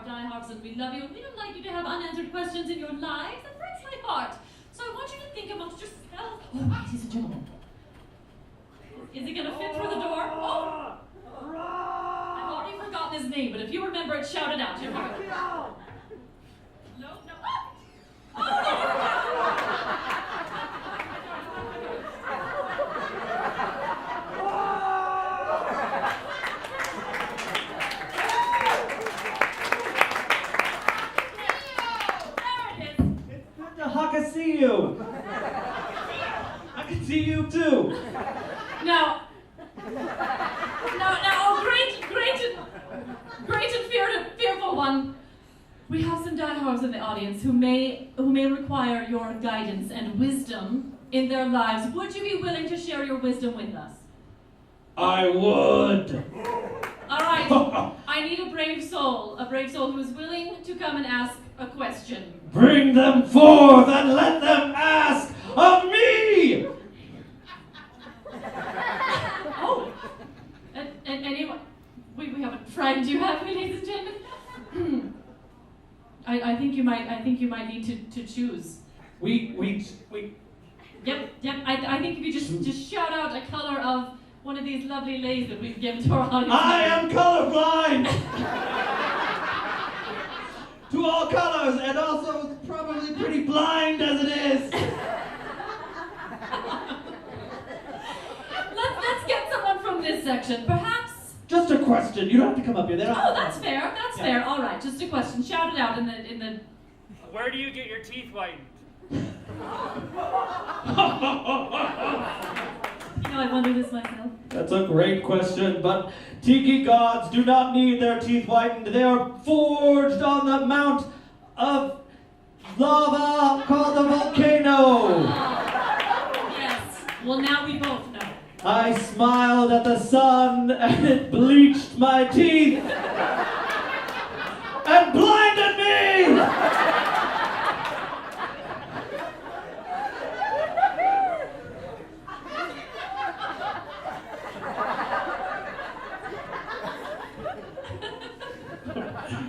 diehards and we love you. We don't like you to have unanswered questions in your lives. That breaks my heart. So I want you to think amongst yourselves. Oh, ladies and gentlemen. Is he going to fit through the door? Oh! I've already forgotten his name, but if you remember it, shout it out. Here we go. No, no. I can see you. I can see you too. Now, great and fearful one. We have some diehards in the audience who may require your guidance and wisdom in their lives. Would you be willing to share your wisdom with us? I would. All right. I need a brave soul who is willing to come and ask a question. Bring them forth and let them ask of me! Oh, and anyone, we haven't frightened you, have we, ladies and gentlemen? I think you might need to choose. We. Yep. I think if you just shout out a color of one of these lovely lays that we've given to our audience. I am colorblind! To all colors, and also probably pretty blind as it is. Let's get someone from this section, perhaps. Just a question. You don't have to come up here. Oh, that's fair. That's fair. All right, just a question. Shout it out in the. Where do you get your teeth whitened? I wonder this myself. That's a great question, but tiki gods do not need their teeth whitened. They are forged on the mount of lava called the volcano. Yes. Well, now we both know. I smiled at the sun and it bleached my teeth and blinded me!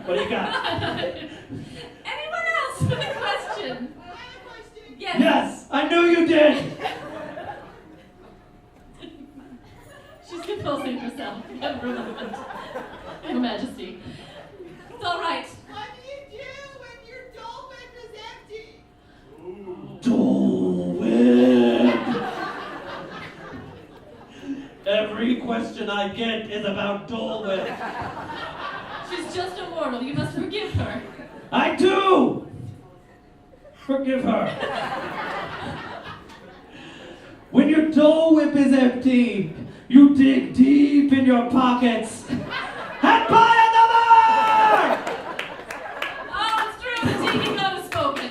What do you got? Anyone else with a question? I have a question. Yes. Yes, I knew you did! She's compulsing herself. Your Majesty. It's all right. What do you do when your Dole Whip is empty? Dole Whip! Every question I get is about Dole Whip. She's just a mortal. You must forgive her. I do! Forgive her. When your Dole Whip is empty, you dig deep in your pockets and buy another! Oh, it's true. The tiki god has spoken.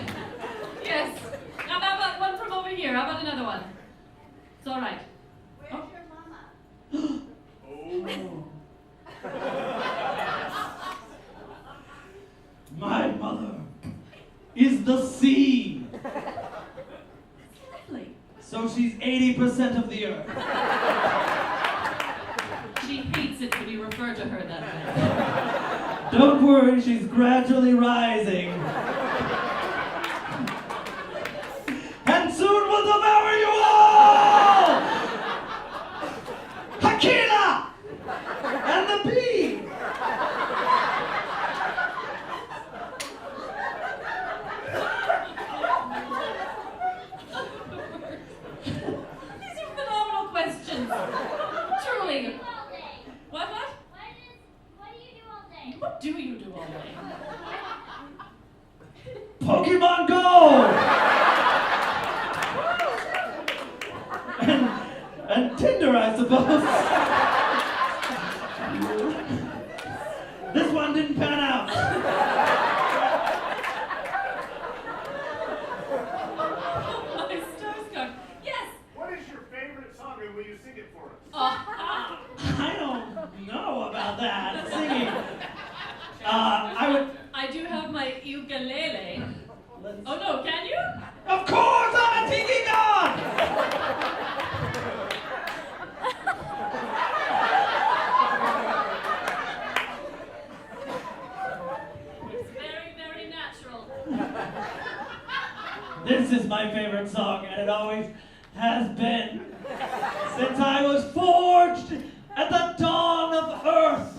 Yes. Now, how about one from over here? How about another one? It's all right. Where's your mama? My mother is the sea. Lovely. So she's 80% of the earth. She hates it when you refer to her that way. Don't worry, she's gradually rising. And soon will devour you all! Hakila! And the bee! These are phenomenal questions. Truly. What? What do you do all day? What do you do all day? Pokemon Go! and Tinder, I suppose. This one didn't pan out. My Starscream. Yes. What is your favorite song and will you sing it for us? I don't know about that. Singing. I do have my ukulele. Let's- Oh no, can you? Of course, I'm a tiki god! This is my favorite song, and it always has been since I was forged at the dawn of earth.